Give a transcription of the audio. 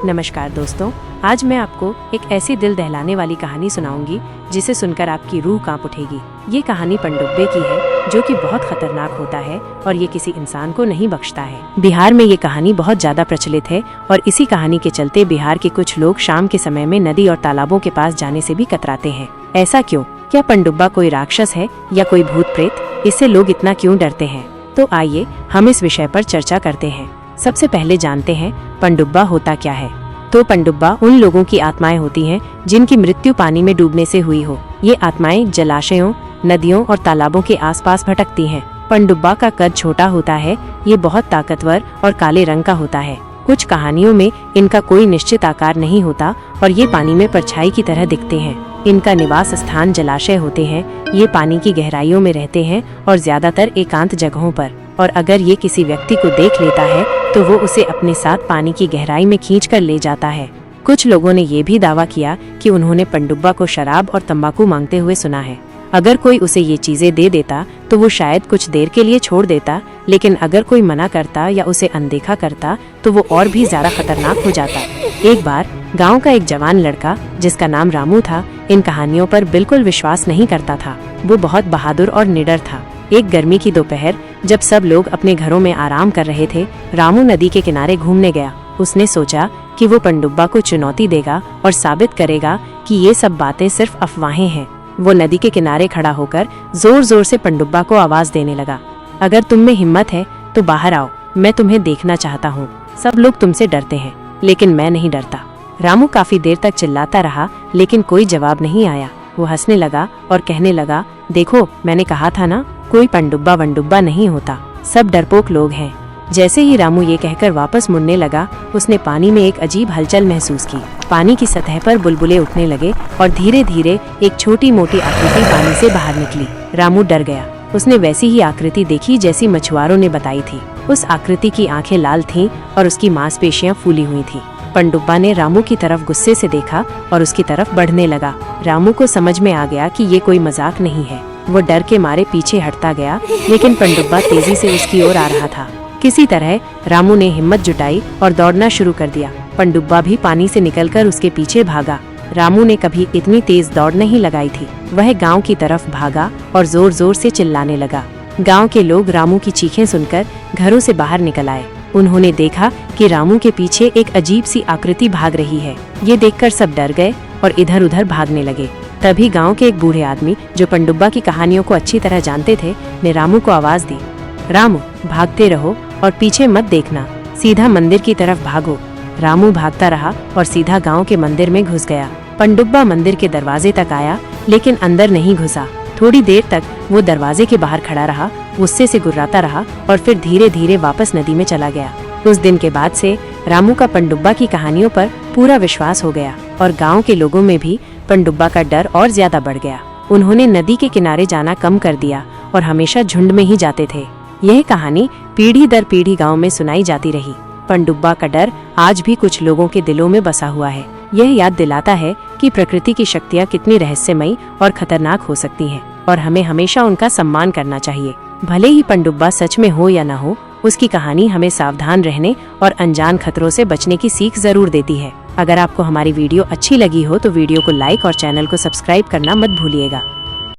नमस्कार दोस्तों, आज मैं आपको एक ऐसी दिल दहलाने वाली कहानी सुनाऊंगी जिसे सुनकर आपकी रूह कांप उठेगी। ये कहानी पनडुब्बे की है जो कि बहुत खतरनाक होता है और ये किसी इंसान को नहीं बख्शता है। बिहार में ये कहानी बहुत ज्यादा प्रचलित है और इसी कहानी के चलते बिहार के कुछ लोग शाम के समय में नदी और तालाबों के पास जाने से भी कतराते हैं। ऐसा क्यों? क्या पनडुब्बा कोई राक्षस है या कोई भूत प्रेत? इससे लोग इतना क्यों डरते हैं? तो आइए हम इस विषय पर चर्चा करते हैं। सबसे पहले जानते हैं पनडुब्बा होता क्या है। तो पनडुब्बा उन लोगों की आत्माएं होती हैं जिनकी मृत्यु पानी में डूबने से हुई हो। ये आत्माएं जलाशयों, नदियों और तालाबों के आसपास भटकती हैं। पनडुब्बा का कद छोटा होता है, ये बहुत ताकतवर और काले रंग का होता है। कुछ कहानियों में इनका कोई निश्चित आकार नहीं होता और ये पानी में परछाई की तरह दिखते हैं। इनका निवास स्थान जलाशय होते हैं। ये पानी की गहराइयों में रहते हैं और ज्यादातर एकांत जगहों पर। और अगर ये किसी व्यक्ति को देख लेता है तो वो उसे अपने साथ पानी की गहराई में खींचकर ले जाता है। कुछ लोगों ने ये भी दावा किया कि उन्होंने पनडुब्बा को शराब और तंबाकू मांगते हुए सुना है। अगर कोई उसे ये चीजें दे देता तो वो शायद कुछ देर के लिए छोड़ देता, लेकिन अगर कोई मना करता या उसे अनदेखा करता तो वो और भी ज्यादा खतरनाक हो जाता। एक बार गांव का एक जवान लड़का जिसका नाम रामू था, इन कहानियों पर बिल्कुल विश्वास नहीं करता था। वो बहुत बहादुर और निडर था। एक गर्मी की दोपहर जब सब लोग अपने घरों में आराम कर रहे थे, रामू नदी के किनारे घूमने गया। उसने सोचा कि वो पनडुब्बा को चुनौती देगा और साबित करेगा कि ये सब बातें सिर्फ अफवाहें हैं। वो नदी के किनारे खड़ा होकर जोर जोर से पनडुब्बा को आवाज देने लगा, अगर तुम में हिम्मत है तो बाहर आओ, मैं तुम्हें देखना चाहता हूँ। सब लोग तुमसे डरते हैं लेकिन मैं नहीं डरता। रामू काफी देर तक चिल्लाता रहा लेकिन कोई जवाब नहीं आया। वो हंसने लगा और कहने लगा, देखो मैंने कहा था ना, कोई पनडुब्बा वनडुब्बा नहीं होता, सब डरपोक लोग हैं। जैसे ही रामू ये कहकर वापस मुड़ने लगा, उसने पानी में एक अजीब हलचल महसूस की। पानी की सतह पर बुलबुले उठने लगे और धीरे धीरे एक छोटी मोटी आकृति पानी से बाहर निकली। रामू डर गया। उसने वैसी ही आकृति देखी जैसी मछुआरों ने बताई थी। उस आकृति की आंखें लाल थीं और उसकी मांसपेशियां फूली हुई थीं। पनडुब्बा ने रामू की तरफ गुस्से से देखा और उसकी तरफ बढ़ने लगा। रामू को समझ में आ गया कि ये कोई मजाक नहीं है। वो डर के मारे पीछे हटता गया, लेकिन पनडुब्बा तेजी से उसकी ओर आ रहा था। किसी तरह रामू ने हिम्मत जुटाई और दौड़ना शुरू कर दिया। पनडुब्बा भी पानी से निकलकर उसके पीछे भागा। रामू ने कभी इतनी तेज दौड़ नहीं लगाई थी। वह गांव की तरफ भागा और जोर जोर से चिल्लाने लगा। गांव के लोग रामू की चीखें सुनकर घरों से बाहर निकल आए। उन्होंने देखा कि रामू के पीछे एक अजीब सी आकृति भाग रही है। ये देखकर सब डर गए और इधर उधर भागने लगे। तभी गांव के एक बूढ़े आदमी जो पनडुब्बा की कहानियों को अच्छी तरह जानते थे, ने रामू को आवाज दी, रामू भागते रहो और पीछे मत देखना, सीधा मंदिर की तरफ भागो। रामू भागता रहा और सीधा गांव के मंदिर में घुस गया। पनडुब्बा मंदिर के दरवाजे तक आया लेकिन अंदर नहीं घुसा। थोड़ी देर तक वो दरवाजे के बाहर खड़ा रहा, गुस्से से गुर्राता रहा और फिर धीरे धीरे वापस नदी में चला गया। उस दिन के बाद से रामू का पनडुब्बा की कहानियों पर पूरा विश्वास हो गया और गांव के लोगों में भी पनडुब्बा का डर और ज्यादा बढ़ गया। उन्होंने नदी के किनारे जाना कम कर दिया और हमेशा झुंड में ही जाते थे। यह कहानी पीढ़ी दर पीढ़ी गांव में सुनाई जाती रही। पनडुब्बा का डर आज भी कुछ लोगों के दिलों में बसा हुआ है। यह याद दिलाता है कि प्रकृति की शक्तियाँ कितनी रहस्यमयी और खतरनाक हो सकती हैं और हमें हमेशा उनका सम्मान करना चाहिए। भले ही पनडुब्बा सच में हो या न हो, उसकी कहानी हमें सावधान रहने और अनजान खतरों से बचने की सीख जरूर देती है। अगर आपको हमारी वीडियो अच्छी लगी हो तो वीडियो को लाइक और चैनल को सब्सक्राइब करना मत भूलिएगा।